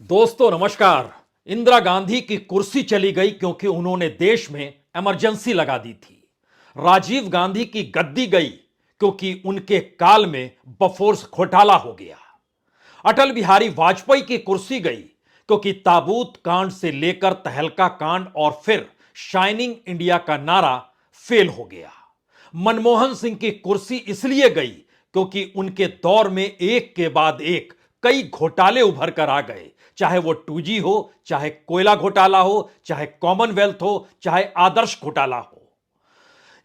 दोस्तों नमस्कार। इंदिरा गांधी की कुर्सी चली गई क्योंकि उन्होंने देश में इमरजेंसी लगा दी थी। राजीव गांधी की गद्दी गई क्योंकि उनके काल में बफोर्स घोटाला हो गया। अटल बिहारी वाजपेयी की कुर्सी गई क्योंकि ताबूत कांड से लेकर तहलका कांड और फिर शाइनिंग इंडिया का नारा फेल हो गया। मनमोहन सिंह की कुर्सी इसलिए गई क्योंकि उनके दौर में एक के बाद एक कई घोटाले उभर कर आ गए, चाहे वो 2G हो, चाहे कोयला घोटाला हो, चाहे कॉमनवेल्थ हो, चाहे आदर्श घोटाला हो।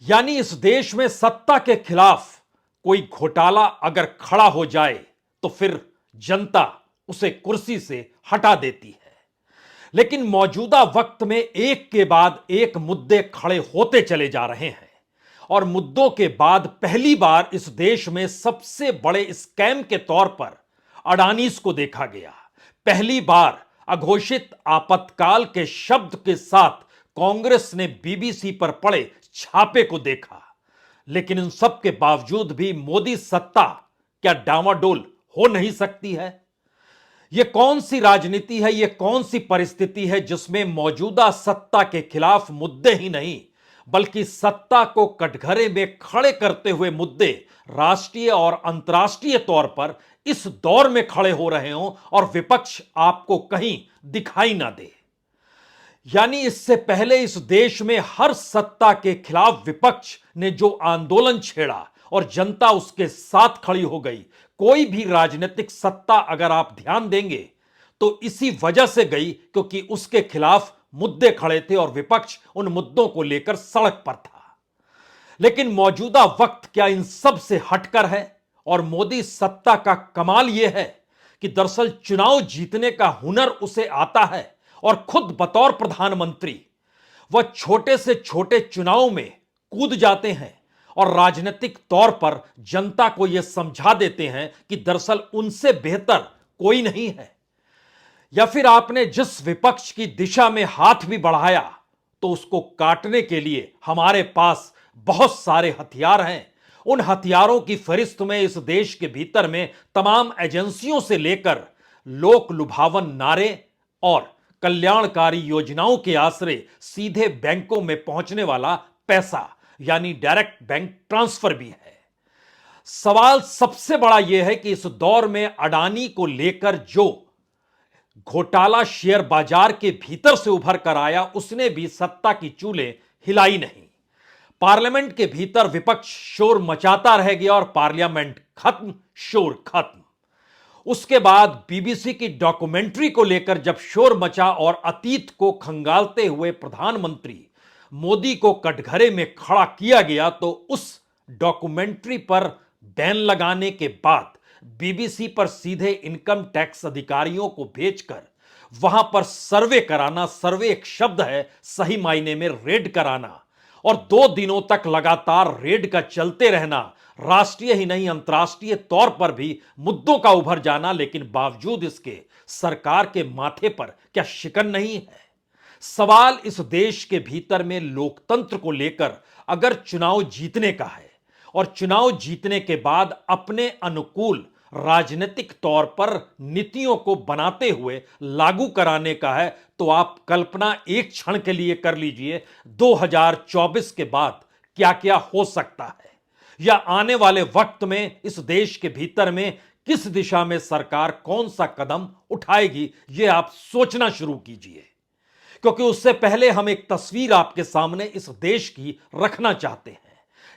यानी इस देश में सत्ता के खिलाफ कोई घोटाला अगर खड़ा हो जाए तो फिर जनता उसे कुर्सी से हटा देती है। लेकिन मौजूदा वक्त में एक के बाद एक मुद्दे खड़े होते चले जा रहे हैं और मुद्दों के बाद पहली बार इस देश में सबसे बड़े स्कैम के तौर पर अडानीज को देखा गया। पहली बार अघोषित आपातकाल के शब्द के साथ कांग्रेस ने बीबीसी पर पड़े छापे को देखा। लेकिन इन सब के बावजूद भी मोदी सत्ता क्या डामाडोल हो नहीं सकती है? यह कौन सी राजनीति है, यह कौन सी परिस्थिति है जिसमें मौजूदा सत्ता के खिलाफ मुद्दे ही नहीं बल्कि सत्ता को कटघरे में खड़े करते हुए मुद्दे राष्ट्रीय और अंतर्राष्ट्रीय तौर पर इस दौर में खड़े हो रहे हों और विपक्ष आपको कहीं दिखाई ना दे। यानी इससे पहले इस देश में हर सत्ता के खिलाफ विपक्ष ने जो आंदोलन छेड़ा और जनता उसके साथ खड़ी हो गई, कोई भी राजनीतिक सत्ता अगर आप ध्यान देंगे तो इसी वजह से गई क्योंकि उसके खिलाफ मुद्दे खड़े थे और विपक्ष उन मुद्दों को लेकर सड़क पर था। लेकिन मौजूदा वक्त क्या इन सब से हटकर है? और मोदी सत्ता का कमाल यह है कि दरअसल चुनाव जीतने का हुनर उसे आता है और खुद बतौर प्रधानमंत्री वह छोटे से छोटे चुनाव में कूद जाते हैं और राजनीतिक तौर पर जनता को यह समझा देते हैं कि दरअसल उनसे बेहतर कोई नहीं है। या फिर आपने जिस विपक्ष की दिशा में हाथ भी बढ़ाया तो उसको काटने के लिए हमारे पास बहुत सारे हथियार हैं। उन हथियारों की फहरिस्त में इस देश के भीतर में तमाम एजेंसियों से लेकर लोक लुभावन नारे और कल्याणकारी योजनाओं के आश्रय सीधे बैंकों में पहुंचने वाला पैसा यानी डायरेक्ट बैंक ट्रांसफर भी है। सवाल सबसे बड़ा यह है कि इस दौर में अडानी को लेकर जो घोटाला शेयर बाजार के भीतर से उभर कर आया उसने भी सत्ता की चूल्हे हिलाई नहीं। पार्लियामेंट के भीतर विपक्ष शोर मचाता रह गया और पार्लियामेंट खत्म, शोर खत्म। उसके बाद बीबीसी की डॉक्यूमेंट्री को लेकर जब शोर मचा और अतीत को खंगालते हुए प्रधानमंत्री मोदी को कटघरे में खड़ा किया गया तो उस डॉक्यूमेंट्री पर बैन लगाने के बाद बीबीसी पर सीधे इनकम टैक्स अधिकारियों को भेजकर वहां पर सर्वे कराना, सर्वे एक शब्द है, सही मायने में रेड कराना, और 2 दिनों तक लगातार रेड का चलते रहना, राष्ट्रीय ही नहीं अंतर्राष्ट्रीय तौर पर भी मुद्दों का उभर जाना। लेकिन बावजूद इसके सरकार के माथे पर क्या शिकन नहीं है? सवाल इस देश के भीतर में लोकतंत्र को लेकर अगर चुनाव जीतने का है और चुनाव जीतने के बाद अपने अनुकूल राजनीतिक तौर पर नीतियों को बनाते हुए लागू कराने का है तो आप कल्पना एक क्षण के लिए कर लीजिए 2024 के बाद क्या क्या हो सकता है, या आने वाले वक्त में इस देश के भीतर में किस दिशा में सरकार कौन सा कदम उठाएगी, यह आप सोचना शुरू कीजिए। क्योंकि उससे पहले हम एक तस्वीर आपके सामने इस देश की रखना चाहते हैं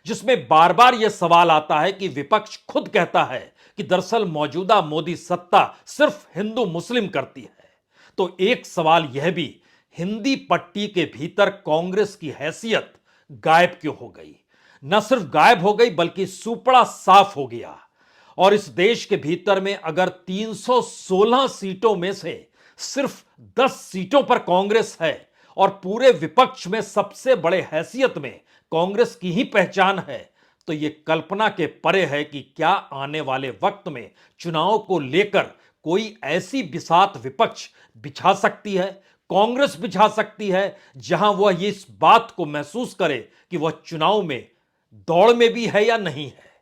जिसमें बार बार यह सवाल आता है कि विपक्ष खुद कहता है कि दरअसल मौजूदा मोदी सत्ता सिर्फ हिंदू मुस्लिम करती है। तो एक सवाल यह भी, हिंदी पट्टी के भीतर कांग्रेस की हैसियत गायब क्यों हो गई? न सिर्फ गायब हो गई बल्कि सुपड़ा साफ हो गया। और इस देश के भीतर में अगर 316 सीटों में से सिर्फ 10 सीटों पर कांग्रेस है और पूरे विपक्ष में सबसे बड़े हैसियत में कांग्रेस की ही पहचान है तो यह कल्पना के परे है कि क्या आने वाले वक्त में चुनाव को लेकर कोई ऐसी बिसात विपक्ष बिछा सकती है, कांग्रेस बिछा सकती है, जहां वह इस बात को महसूस करे कि वह चुनाव में दौड़ में भी है या नहीं है।